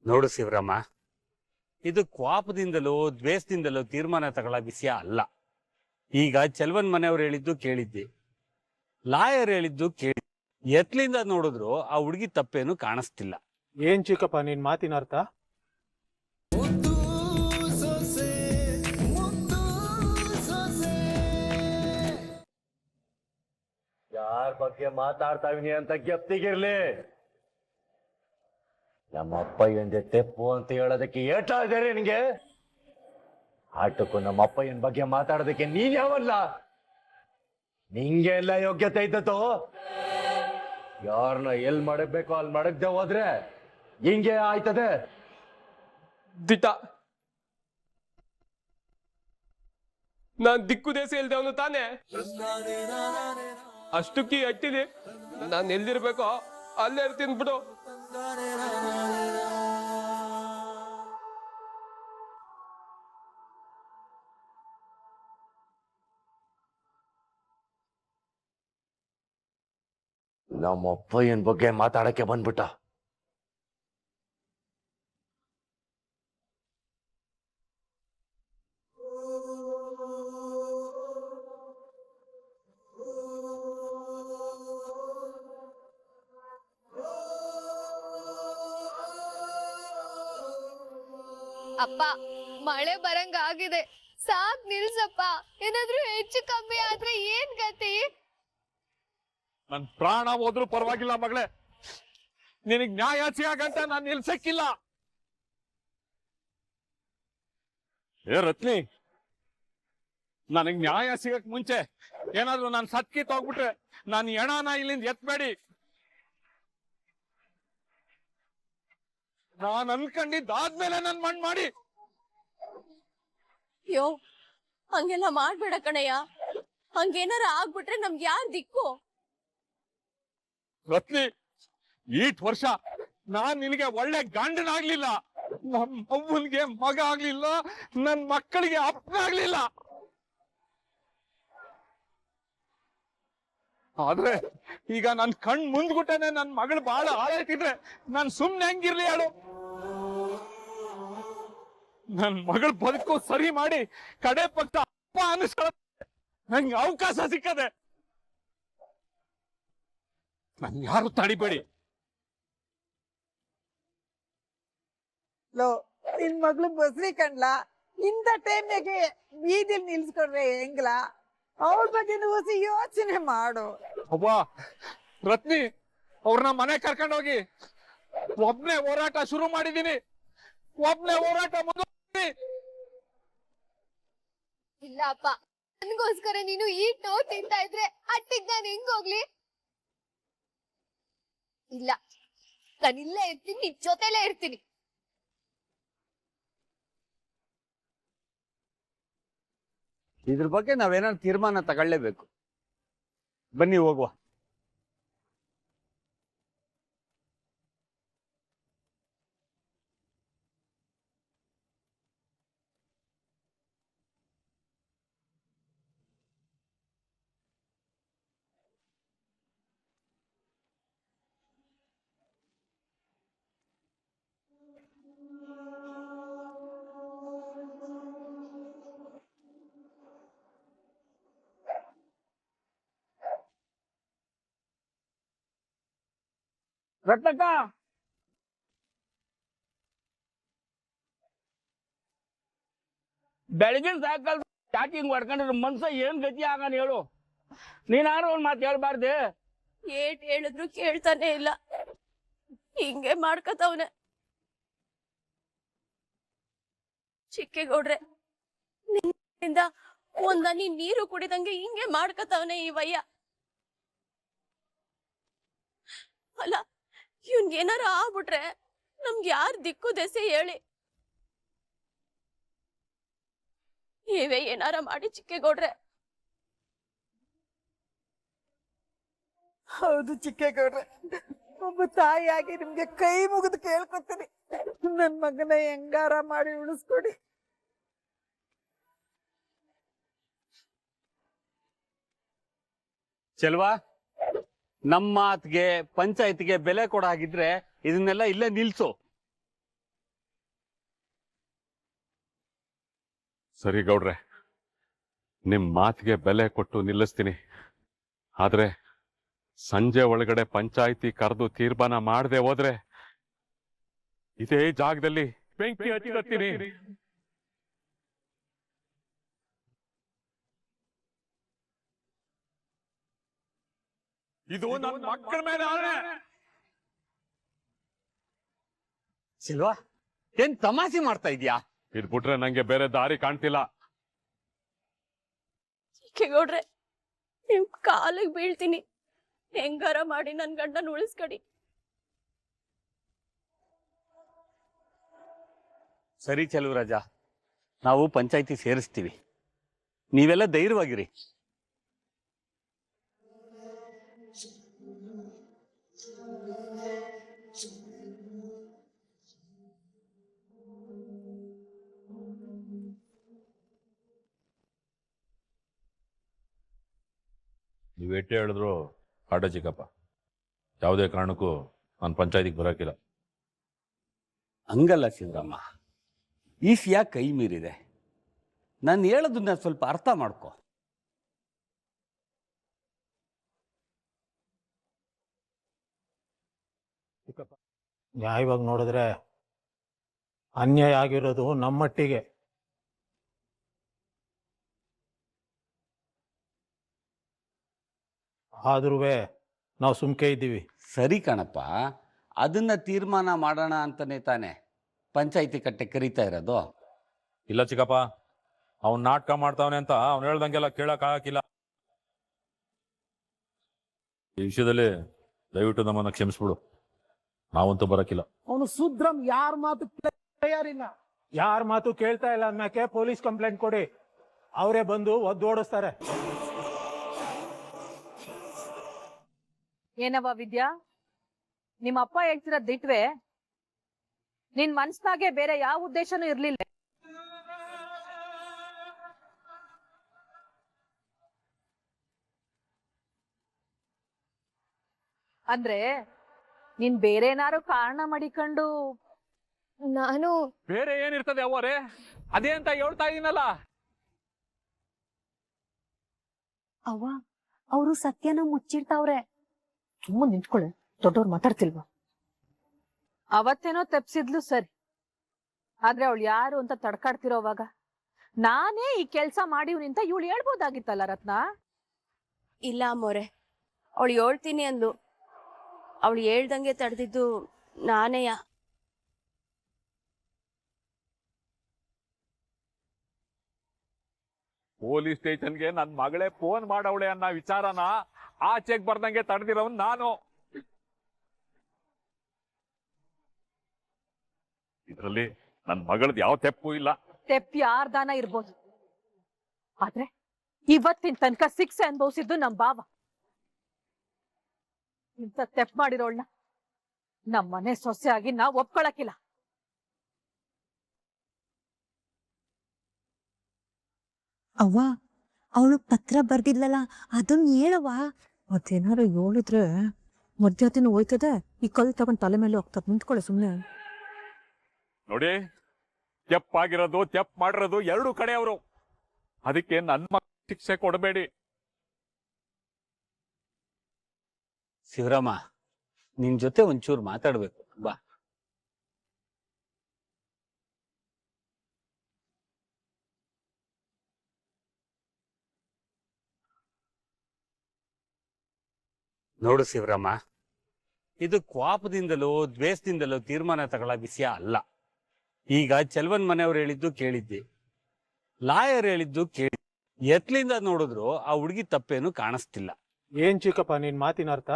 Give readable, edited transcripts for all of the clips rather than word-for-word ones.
ನೋಡು ಶಿವರಾಮ, ಇದು ಕೋಪದಿಂದಲೋ ದ್ವೇಷದಿಂದಲೋ ತೀರ್ಮಾನ ತಗೊಳ್ಳೋ ವಿಷಯ ಅಲ್ಲ. ಈಗ ಚೆಲ್ವನ್ ಮನೆಯವ್ರು ಹೇಳಿದ್ದು ಕೇಳಿದ್ದೆ, ಲಾಯರ್ ಹೇಳಿದ್ದು ಕೇಳಿ, ಎತ್ಲಿಂದ ನೋಡಿದ್ರು ಆ ಹುಡುಗಿ ತಪ್ಪೇನು ಕಾಣಿಸ್ತಿಲ್ಲ. ಏನ್ ಚಿಕ್ಕಪ್ಪ ನಿನ್ ಮಾತಿನ ಅರ್ಥ? ಯಾರ ಬಗ್ಗೆ ಮಾತಾಡ್ತಾವಿನಿ ಅಂತ ಗೆಪ್ತಿಗಿರ್ಲಿ. ನಮ್ಮಪ್ಪ ಎಂದೆ ತೆಪ್ಪು ಅಂತ ಹೇಳೋದಕ್ಕೆ ಏಟಾದರೆ ನಿನಗೆ? ಆಟಕ್ಕೂ ನಮ್ಮಪ್ಪಯ್ಯನ ಬಗ್ಗೆ ಮಾತಾಡೋದಕ್ಕೆ ನೀನ್ ಯಾವಲ್ಲ? ನಿಂಗೆ ಎಲ್ಲ ಯೋಗ್ಯತೆ ಇದ್ದದ್ದು? ಯಾರನ್ನ ಎಲ್ ಮಾಡಬೇಕು ಅಲ್ಲಿ ಮಾಡಕ್ದೆ ಹೋದ್ರೆ ಹಿಂಗೆ ಆಯ್ತದೆ. ದಿಟ, ನಾನ್ ದಿಕ್ಕು ದೇಶ ಇಲ್ದವನು ತಾನೆ. ಅಷ್ಟಕ್ಕಿ ಅಟ್ಟಿದೆ, ನಾನು ಎಲ್ಲಿರ್ಬೇಕೋ ಅಲ್ಲೇ ಇರ್ತೀನಿ ಬಿಡು. ನಮ್ಮಪ್ಪಯ್ಯನ ಬಗ್ಗೆ ಮಾತಾಡಕ್ಕೆ ಬಂದ್ಬಿಟ್ಟ. ಅಪ್ಪ, ಮಳೆ ಬರಂಗ ಆಗಿದೆ, ಸಾಕ್ ನಿಲ್ಸಪ್ಪ. ಏನಾದ್ರೂ ಹೆಚ್ಚು ಕಮ್ಮಿ ಆದ್ರೆ ಏನ್ ಗತಿ? ನನ್ ಪ್ರಾಣ ಹೋದ್ರು ಪರವಾಗಿಲ್ಲ ಮಗಳೇ, ನಿನಗ್ ನ್ಯಾಯ ಸಿಗಂತ ನಾನು ನಿಲ್ಸಕ್ಕಿಲ್ಲ. ಏ ರತ್ನಿ, ನನಗ್ ನ್ಯಾಯ ಸಿಗಕ್ ಮುಂಚೆ ಏನಾದ್ರು ನಾನು ಸತ್ಕಿ ತೋಗ್ಬಿಟ್ರೆ ನಾನು ಎಣನ ಇಲ್ಲಿಂದ ಎತ್ಬೇಡಿ. ನಾನ್ ಅನ್ಕೊಂಡಿದ್ದಾದ್ಮೇಲೆ ನನ್ ಮಣ್ ಮಾಡಿ. ಯೋ, ಹಂಗೆಲ್ಲ ಮಾಡ್ಬೇಡ ಕಣಯ್ಯ. ಹಂಗೇನಾರ ಆಗ್ಬಿಟ್ರೆ ನಮ್ಗೆ ಯಾರ್ ದಿಕ್ಕು? ರತ್ನಿ, ಈಟ್ ವರ್ಷ ನಾನ್ ನಿನಗೆ ಒಳ್ಳೆ ಗಂಡನಾಗ್ಲಿಲ್ಲ, ನಮ್ ಅವ್ವನ್ಗೆ ಮಗ ಆಗ್ಲಿಲ್ಲ, ನನ್ ಮಕ್ಕಳಿಗೆ ಅಪ್ಪನಾಗ್ಲಿಲ್ಲ. ಆದ್ರೆ ಈಗ ನನ್ ಕಣ್ ಮುಂದ್ಗುಟ್ಟನೆ ನನ್ ಮಗಳು ಬಾಳ ಹಾಳಾಯ್ತಿದ್ರೆ ನಾನ್ ಸುಮ್ನೆ ಹೆಂಗಿರ್ಲಿ ಹೇಳು? ನನ್ ಮಗಳ ಬದುಕು ಸರಿ ಮಾಡಿ ಕಡೆ ಪಕ್ಕ ಅಪ್ಪ ಅನಿಸ್ಕೊಳ್ಳ ನಂಗೆ ಅವಕಾಶ ಸಿಕ್ಕದೆ. ನನ್ ಯಾರು ತಡಿಬೇಡಿ. ಲೋ, ನಿನ್ ಮಗ್ಳು ಬಸ್ರಿ ಕಣ್ಲ, ಇಂಥ ಟೈಮ್ನಾಗೆ ಬೀದಿಲ್ ನಿಲ್ಸ್ಕೊಂಡ್ರೆ ಹೆಂಗ್ಲ? ಅವ್ರ ಬಗ್ಗೆ ಹೊಸ ಯೋಚನೆ ಮಾಡು. ಅವ್ವ ರತ್ನಿ, ಅವ್ರನ್ನ ಮನೆ ಕರ್ಕೊಂಡೋಗಿ ಒಬ್ನೇ ಹೋರಾಟ ಶುರು ಮಾಡಿದೀನಿ. ಒಬ್ನೇ ಹೋರಾಟ ಇಲ್ಲ ಅಪ್ಪ, ನನ್ಗೋಸ್ಕರ ನೀನು ಈ ನೋವು ತಿಂತಾ ಇದ್ರೆ ಅಟ್ಟಿಗ್ ನಾನು ಹೆಂಗ್ ಹೋಗ್ಲಿ? ಇಲ್ಲ, ನಾನು ಇಲ್ಲೇ ಇರ್ತೀನಿ, ನಿನ್ ಜೊತೆಲೇ ಇರ್ತೀನಿ. ಇದ್ರ ಬಗ್ಗೆ ನಾವೇನಾದ್ರು ತೀರ್ಮಾನ ತಗೊಳ್ಳೇಬೇಕು. ಬನ್ನಿ ಹೋಗುವ. ರತ್ನಕ್ಕ, ಬೆಳಗಿನ ಸಾಯಂಕಾಲ ಯಾಕೆ ಹಿಂಗ್ ಹೊಡ್ಕೊಂಡ್ರೆ ಮನ್ಸ ಏನ್ ಗತಿ ಆಗಾನ ಹೇಳು? ನೀನಾರು ಒಂದ್ ಮಾತು ಹೇಳ್ಬಾರ್ದೆ? ಏಟ್ ಹೇಳಿದ್ರು ಕೇಳ್ತಾನೆ ಇಲ್ಲ, ಹಿಂಗೆ ಮಾಡ್ಕತವ್ನೆ. ಚಿಕ್ಕೇಗೌಡ್ರೆ, ನಿನ್ನಿಂದ ಒಂದನಿ ನೀರು ಕುಡಿದಂಗೆ ಹಿಂಗೆ ಮಾಡ್ಕತವ್ನೆ ಈ ವಯ್ಯ. ಅಲ್ಲ, ಇವ್ನ್ಗೇನಾರ ಆಗ್ಬಿಟ್ರೆ ನಮ್ಗೆ ಯಾರ್ ದಿಕ್ಕು ದೆಸೆ ಹೇಳಿ? ನೀವೇ ಏನಾರ ಮಾಡಿ ಚಿಕ್ಕೇಗೌಡ್ರೆ. ಹೌದು ಚಿಕ್ಕೇಗೌಡ್ರೆ, ಒಬ್ಬ ತಾಯಿಯಾಗಿ ನಿಮ್ಗೆ ಕೈ ಮುಗಿದು ಕೇಳ್ಕೊತೀನಿ, ನನ್ ಮಗನ ಹೆಂಗಾರ ಮಾಡಿ ಉಳಿಸ್ಕೊಡಿ. ಚೆಲ್ವಾ, ನಮ್ಮ ಮಾತಿಗೆ ಪಂಚಾಯತ್ಗೆ ಬೆಲೆ ಕೊಡಾಗಿದ್ರೆ ಇದನ್ನೆಲ್ಲ ಇಲ್ಲೇ ನಿಲ್ಸು. ಸರಿ ಗೌಡ್ರೆ, ನಿಮ್ ಮಾತಿಗೆ ಬೆಲೆ ಕೊಟ್ಟು ನಿಲ್ಲಿಸ್ತೀನಿ. ಆದ್ರೆ ಸಂಜೆ ಒಳಗಡೆ ಪಂಚಾಯಿತಿ ಕರೆದು ತೀರ್ಮಾನ ಮಾಡದೆ ಹೋದ್ರೆ ಇದೇ ಜಾಗದಲ್ಲಿ ಬೆಂಕಿ ಹಚ್ಚಿಕತ್ತೀನಿ. ಇದು ನನ್ನ ಮಕ್ಕಳ ಮೇಲೆ ಆಣೆ. ಸಿಲ್ವಾ, ಏನ್ ತಮಾಷೆ ಮಾಡ್ತಾ ಇದ್ಯಾ? ಇದ್ಬಿಟ್ರೆ ನಂಗೆ ಬೇರೆ ದಾರಿ ಕಾಣ್ತಿಲ್ಲ. ಗೌಡ್ರೆ ನಿಮ್ ಕಾಲಿಗೆ ಬೀಳ್ತೀನಿ, ಹೆಂಗಾರ ಮಾಡಿ ನನ್ ಗಂಡನ ಉಳಿಸ್ಕಡಿ. ಸರಿ ಚೆಲುವರಾಜ, ನಾವು ಪಂಚಾಯಿತಿ ಸೇರಿಸ್ತೀವಿ. ನೀವೆಲ್ಲ ಧೈರ್ಯವಾಗಿರಿ. ನೀವು ಎಟ್ಟೆ ಹೇಳಿದ್ರು ಕಾಟ ಚಿಕ್ಕಪ್ಪ, ಯಾವುದೇ ಕಾರಣಕ್ಕೂ ನಾನು ಪಂಚಾಯತಿಗೆ ಬರೋಕಿಲ್ಲ. ಹಂಗಲ್ಲ ಶಿವರಾಮ, ಈ ಸಿಯಾ ಕೈ ಮೀರಿದೆ. ನಾನು ಹೇಳೋದನ್ನ ಸ್ವಲ್ಪ ಅರ್ಥ ಮಾಡ್ಕೊ. ನ್ಯಾಯವಾಗಿ ನೋಡಿದ್ರೆ ಅನ್ಯಾಯ ಆಗಿರೋದು ನಮ್ಮಟ್ಟಿಗೆ. ಆದ್ರೂ ನಾವು ಸುಮ್ಕೆ ಇದ್ದೀವಿ. ಸರಿ ಕಣಪ್ಪ, ಅದನ್ನ ತೀರ್ಮಾನ ಮಾಡೋಣ ಅಂತಾನೆ ತಾನೆ ಪಂಚಾಯಿತಿ ಕಟ್ಟೆ ಕರೀತಾ ಇರೋದು. ಇಲ್ಲ ಚಿಕ್ಕಪ್ಪ, ಅವ್ನು ನಾಟಕ ಮಾಡ್ತಾವನೆ ಅಂತ ಅವ್ನು ಹೇಳ್ದಂಗೆಲ್ಲ ಕೇಳಕ್ ಆಗಕ್ಕಿಲ್ಲ. ಈ ವಿಷಯದಲ್ಲಿ ದಯವಿಟ್ಟು ನಮ್ಮನ್ನ ಕ್ಷಮಿಸ್ಬಿಡು, ನಾವಂತೂ ಬರಕಿಲ್ಲ. ಅವನು ಸುದ್ರಂ ಯಾರ ಮಾತು ತಯಾರಿಲ್ಲ. ಯಾರ ಮಾತು ಕೇಳ್ತಾ ಇಲ್ಲ ಅಂದ್ಮ್ಯಾಕೆ ಪೊಲೀಸ್ ಕಂಪ್ಲೇಂಟ್ ಕೊಡಿ, ಅವರೇ ಬಂದು ಒದ್ದೋಡಿಸ್ತಾರೆ. ಏನವ ವಿದ್ಯಾ, ನಿಮ್ಮ ಅಪ್ಪ ಹೇಳ್ತಿರೋ ದಿಟ್ವೆ? ನಿನ್ ಮನ್ಸ್ನಾಗೆ ಬೇರೆ ಯಾವ ಉದ್ದೇಶನೂ ಇರ್ಲಿಲ್ಲ? ಅಂದ್ರೆ ನೀನ್ ಬೇರೆ ಏನಾರು ಕಾರಣ ಮಾಡಿಕೊಂಡು? ನಾನು ಬೇರೆ ಏನಿರ್ತದೆ ಅವರೇ, ಅದೇ ಅಂತ ಹೇಳ್ತಾ ಇದೀನಲ್ಲ. ಅವ್ವ, ಅವರು ಸತ್ಯನ ಮುಚ್ಚಿಡ್ತಾವ್ರೆ. ಸುಮ್ಮನೆ ನಿಂತ್ಕೊಳ್ಳೆ, ದೊಡ್ಡವ್ರು ಮಾತಾಡ್ತಿಲ್ವಾ? ಅವತ್ತೇನೋ ತಪ್ಸಿದ್ಲು ಸರಿ, ಆದ್ರೆ ಅವಳು ಯಾರು ಅಂತ ತಡ್ಕಾಡ್ತಿರೋವಾಗ ನಾನೇ ಈ ಕೆಲ್ಸ ಮಾಡಿವ್ನಿ ಅಂತ ಇವಳು ಹೇಳ್ಬೋದಾಗಿತ್ತಲ್ಲ ರತ್ನ. ಇಲ್ಲ ಅಮ್ಮೋರೆ, ಅವಳು ಹೇಳ್ತೀನಿ ಅಂದ್ಲು, ಅವಳು ಹೇಳ್ದಂಗೆ ತಡೆದಿದ್ದು ನಾನೇಯ. ಪೊಲೀಸ್ ಸ್ಟೇಷನ್ಗೆ ನನ್ ಮಗಳೇ ಫೋನ್ ಮಾಡವಳೆ ಅನ್ನೋ ವಿಚಾರನ ಆಚೆಗೆ ಬರ್ದಂಗೆ ತಡೆದಿರೋನ್ ನಾನು. ಇದ್ರಲ್ಲಿ ನನ್ ಮಗಳದ್ ಯಾವ ತೆಪ್ಪು ಇಲ್ಲ. ತೆಪ್ಪಿ ಯಾರ್ದಾನ ಇರ್ಬೋದು, ಆದ್ರೆ ಇವತ್ತಿನ ತನಕ ಶಿಕ್ಷೆ ಅನುಭವಿಸಿದ್ದು ನಮ್ ಬಾವ. ಇಂಥ ತೆಪ್ಪು ಮಾಡಿರೋಳ್ನ ನಮ್ ಮನೆ ಸೊಸೆ ಆಗಿ ನಾವ್ ಒಪ್ಕೊಳಕಿಲ್ಲ. ಅವ್ವ, ಅವಳು ಪತ್ರ ಬರ್ದಿದ್ಲಲ್ಲ, ಅದನ್ನ ಹೇಳವ್ವ. ಮತ್ತೇನಾರು ಹೇಳಿದ್ರೆ ಮಧ್ಯಾಹ್ನ ಹೋಯ್ತದೆ, ಈ ಕಲ್ ತಗೊಂಡ್ ತಲೆ ಮೇಲೆ ಹೋಗ್ತದ. ನಿಂತ್ಕೊಳ್ಳೆ ಸುಮ್ನೆ. ನೋಡಿ, ತೆಪ್ಪಾಗಿರೋದು ತೆಪ್ ಮಾಡಿರೋದು ಎರಡು ಕಡೆ ಅವರು. ಅದಕ್ಕೆ ನನ್ ಮಗ ಶಿಕ್ಷೆ ಕೊಡಬೇಡಿ. ಶಿವರಾಮ, ನಿನ್ ಜೊತೆ ಒಂಚೂರು ಮಾತಾಡ್ಬೇಕು ಬಾ. ನೋಡು ಶಿವರಾಮ, ಇದು ಕ್ವಾಪದಿಂದಲೋ ದ್ವೇಷದಿಂದಲೋ ತೀರ್ಮಾನ ತಗೊಳ್ಳೋ ವಿಷಯ ಅಲ್ಲ. ಈಗ ಚೆಲ್ವನ್ ಮನೆಯವ್ರು ಹೇಳಿದ್ದು ಕೇಳಿದ್ದಿ, ಲಾಯರ್ ಹೇಳಿದ್ದು ಕೇಳಿ, ಎತ್ಲಿಂದ ನೋಡಿದ್ರು ಆ ಹುಡುಗಿ ತಪ್ಪೇನು ಕಾಣಿಸ್ತಿಲ್ಲ. ಏನ್ ಚಿಕ್ಕಪ್ಪ ನಿನ್ ಮಾತಿನ ಅರ್ಥ?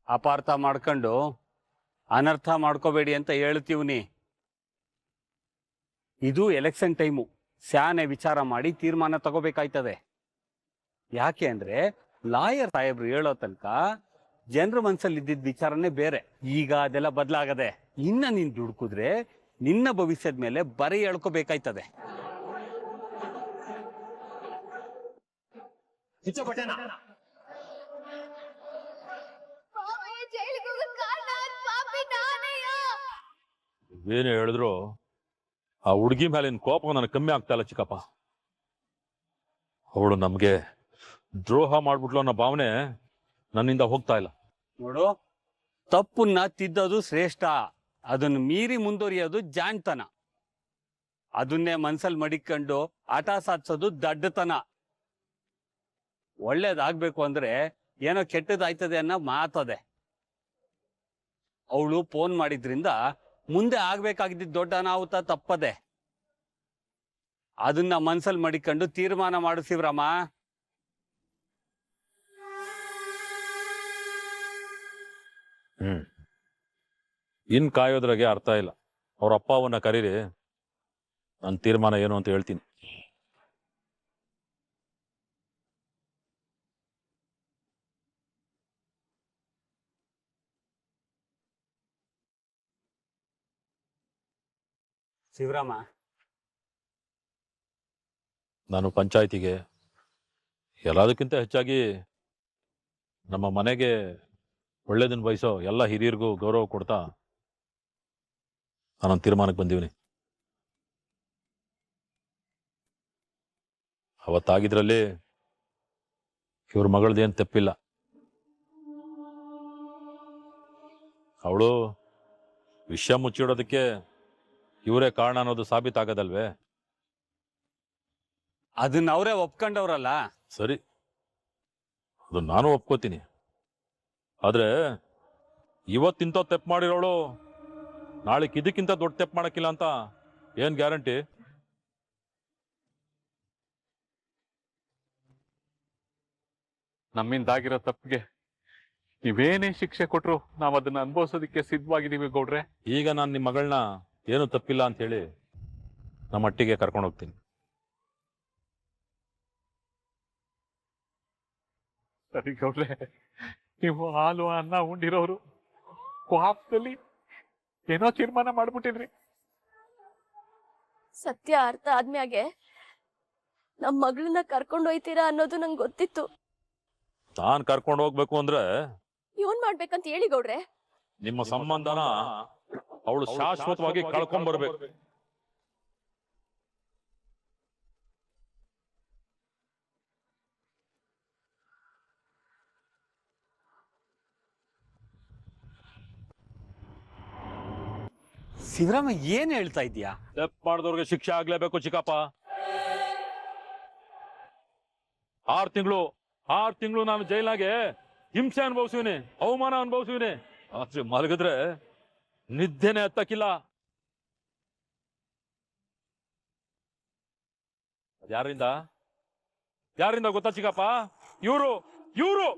ಅಪಾರ್ಥ ಮಾಡ್ಕೊಂಡು ಅನರ್ಥ ಮಾಡ್ಕೋಬೇಡಿ ಅಂತ ಹೇಳ್ತೀವ್ನಿ. ಇದು ಎಲೆಕ್ಷನ್ ಟೈಮು, ಸ್ಯಾನೆ ವಿಚಾರ ಮಾಡಿ ತೀರ್ಮಾನ ತಗೋಬೇಕಾಯ್ತದೆ. ಯಾಕೆ ಅಂದ್ರೆ ಲಾಯರ್ ಸಾಹೇಬ್ರು ಹೇಳೋ ತನಕ ಜನರ ಮನ್ಸಲ್ಲಿ ಇದ್ದಿದ್ದ ವಿಚಾರನೇ ಬೇರೆ. ಈಗ ಅದೆಲ್ಲ ಬದಲಾಗದೆ. ಇನ್ನ ನೀನ್ ದುಡ್ಕುದ್ರೆ ನಿನ್ನ ಭವಿಷ್ಯದ ಮೇಲೆ ಬರೀ ಹೇಳ್ಕೋಬೇಕಾಯ್ತದೆ. ಏನು ಹೇಳಿದ್ರು ಆ ಹುಡುಗಿ ಮೇಲಿನ ಕೋಪ ನನಗೆ ಕಮ್ಮಿ ಆಗ್ತಾ ಇಲ್ಲ ಚಿಕ್ಕಪ್ಪ. ಅವಳು ನಮ್ಗೆ ದ್ರೋಹ ಮಾಡ್ಬಿಟ್ಲು ಅನ್ನೋ ಭಾವನೆ ನನ್ನಿಂದ ಹೋಗ್ತಾ ಇಲ್ಲ. ನೋಡು, ತಪ್ಪನ್ನ ತಿದ್ದೋದು ಶ್ರೇಷ್ಠ, ಅದನ್ನು ಮೀರಿ ಮುಂದುವರಿಯೋದು ಜಾಣ್ತನ. ಅದನ್ನೇ ಮನ್ಸಲ್ಲಿ ಮಡಿಕೊಂಡು ಆಟ ಸಾಧಿಸೋದು ದಡ್ಡತನ. ಒಳ್ಳೇದಾಗ್ಬೇಕು ಅಂದ್ರೆ ಏನೋ ಕೆಟ್ಟದಾಯ್ತದೆ ಅನ್ನೋ ಮಾತದೆ. ಅವಳು ಫೋನ್ ಮಾಡಿದ್ರಿಂದ ಮುಂದೆ ಆಗ್ಬೇಕಾಗಿದ್ದ ದೊಡ್ಡ ಅನಾಹುತ ತಪ್ಪದೆ. ಅದನ್ನ ಮನ್ಸಲ್ಲಿ ಮಡಿಕೊಂಡು ತೀರ್ಮಾನ ಮಾಡು ಶಿವರಾಮ. ಇನ್ ಕಾಯೋದ್ರಾಗೆ ಅರ್ಥ ಇಲ್ಲ. ಅವ್ರ ಅಪ್ಪ ಅವನ್ನ ಕರೀರಿ, ನನ್ನ ತೀರ್ಮಾನ ಏನು ಅಂತ ಹೇಳ್ತೀನಿ. ಶಿವರಾಮ, ನಾನು ಪಂಚಾಯತಿಗೆ ಎಲ್ಲದಕ್ಕಿಂತ ಹೆಚ್ಚಾಗಿ ನಮ್ಮ ಮನೆಗೆ ಒಳ್ಳೇದನ್ನ ಬಯಸೋ ಎಲ್ಲ ಹಿರಿಯರಿಗೂ ಗೌರವ ಕೊಡ್ತಾ ನಾನೊಂದು ತೀರ್ಮಾನಕ್ಕೆ ಬಂದೀನಿ. ಅವತ್ತಾಗಿದ್ರಲ್ಲಿ ಇವ್ರ ಮಗಳದೇನು ತಪ್ಪಿಲ್ಲ. ಅವಳು ವಿಷಯ ಮುಚ್ಚಿಡೋದಕ್ಕೆ ಇವರೇ ಕಾರಣ ಅನ್ನೋದು ಸಾಬೀತಾಗದಲ್ವೇ? ಅದನ್ನ ಅವರೇ ಒಪ್ಕೊಂಡವ್ರಲ್ಲ. ಸರಿ, ಅದು ನಾನು ಒಪ್ಕೋತೀನಿ. ಆದ್ರೆ ಇವತ್ತಿಂತ ತೆಪ್ಪು ಮಾಡಿರೋಳು ನಾಳೆಗೆ ಇದಕ್ಕಿಂತ ದೊಡ್ಡ ತೆಪ್ಪು ಮಾಡಕ್ಕಿಲ್ಲ ಅಂತ ಏನ್ ಗ್ಯಾರಂಟಿ? ನಮ್ಮಿಂದಾಗಿರೋ ತಪ್ಪಿಗೆ ನೀವೇನೇ ಶಿಕ್ಷೆ ಕೊಟ್ರು ನಾವ್ ಅದನ್ನ ಅನುಭವಿಸೋದಕ್ಕೆ ಸಿದ್ಧವಾಗಿದ್ದೀವಿ ಗೌಡ್ರೆ. ಈಗ ನಾನು ನಿಮ್ಮ ಮಗಳನ್ನ ಏನು ತಪ್ಪಿಲ್ಲ ಅಂತ ಹೇಳಿ ನಮ್ಮ ಮಟ್ಟಿಗೆ ಕರ್ಕೊಂಡು ಹೋಗ್ತೀನಿ. ಸರಿ ಗೌಡ್ರೆ, ನೀವು ಹಾಲು ಅನ್ನ ಉಂಡಿರೋರು ಕೋಪದಲ್ಲಿ ಏನೋ ತೀರ್ಮಾನ ಮಾಡ್ಬಿಟ್ಟಿದ್ರಿ. ಸತ್ಯ ಅರ್ಥ ಆದ್ಮ್ಯಾಗೆ ನಮ್ ಮಗಳನ್ನ ಕರ್ಕೊಂಡು ಹೋಯ್ತೀರಾ ಅನ್ನೋದು ನಂಗೆ ಗೊತ್ತಿತ್ತು. ನಾನ್ ಕರ್ಕೊಂಡು ಹೋಗ್ಬೇಕು ಅಂದ್ರೆ ಏನ್ ಮಾಡ್ಬೇಕಂತ ಹೇಳಿ ಗೌಡ್ರೆ. ನಿಮ್ಮ ಸಂಬಂಧನ ಅವಳು ಶಾಶ್ವತವಾಗಿ ಕಳ್ಕೊಂಡ್ ಬರ್ಬೇಕು. ಶಿವರಾಮ, ಏನ್ ಹೇಳ್ತಾ ಇದ್ಯಾ? ತಪ್ಪು ಮಾಡಿದವ್ರಿಗೆ ಶಿಕ್ಷೆ ಆಗ್ಲೇಬೇಕು ಚಿಕ್ಕಪ್ಪ. 6 ತಿಂಗಳು ನಾನು ಜೈಲಾಗೆ ಹಿಂಸೆ ಅನುಭವಿಸುವಿನಿ, ಅವಮಾನ ಅನುಭವಿಸುವಿನಿ. ರಾತ್ರಿ ಮಲಗಿದ್ರೆ ನಿದ್ದೆನೆ ಹತ್ತಕ್ಕಿಲ್ಲ. ಯಾರಿಂದ ಗೊತ್ತಾ ಚಿಕ್ಕಪ್ಪ? ಇವರು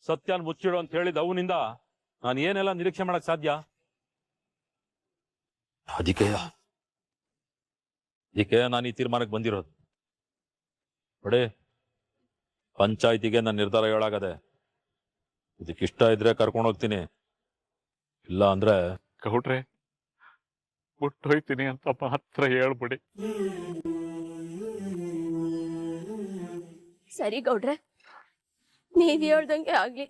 ಸತ್ಯನ್ ಮುಚ್ಚಿಡು ಅಂತ ಹೇಳಿದ ಅವನಿಂದ ನಾನು ಏನೆಲ್ಲ ನಿರೀಕ್ಷೆ ಮಾಡಕ್ ಸಾಧ್ಯ? ಅದಕ್ಕೆ ನಾನು ಈ ತೀರ್ಮಾನಕ್ಕೆ ಬಂದಿರೋದು. ನೋಡಿ, ಪಂಚಾಯತಿಗೆ ನನ್ನ ನಿರ್ಧಾರ ಹೇಳಾಗದೆ. ಇದಕ್ಕಿಷ್ಟ ಇದ್ರೆ ಕರ್ಕೊಂಡು ಹೋಗ್ತೀನಿ, ಇಲ್ಲ ಅಂದ್ರೆ ಗೌಡ್ರೆ ಬಿಟ್ಟೋಯ್ತೀನಿ ಅಂತ ಮಾತ್ರ ಹೇಳ್ಬಿಡಿ. ಸರಿ ಗೌಡ್ರೆ, ನೀವ್ ಹೇಳ್ದಂಗೆ ಆಗ್ಲಿ.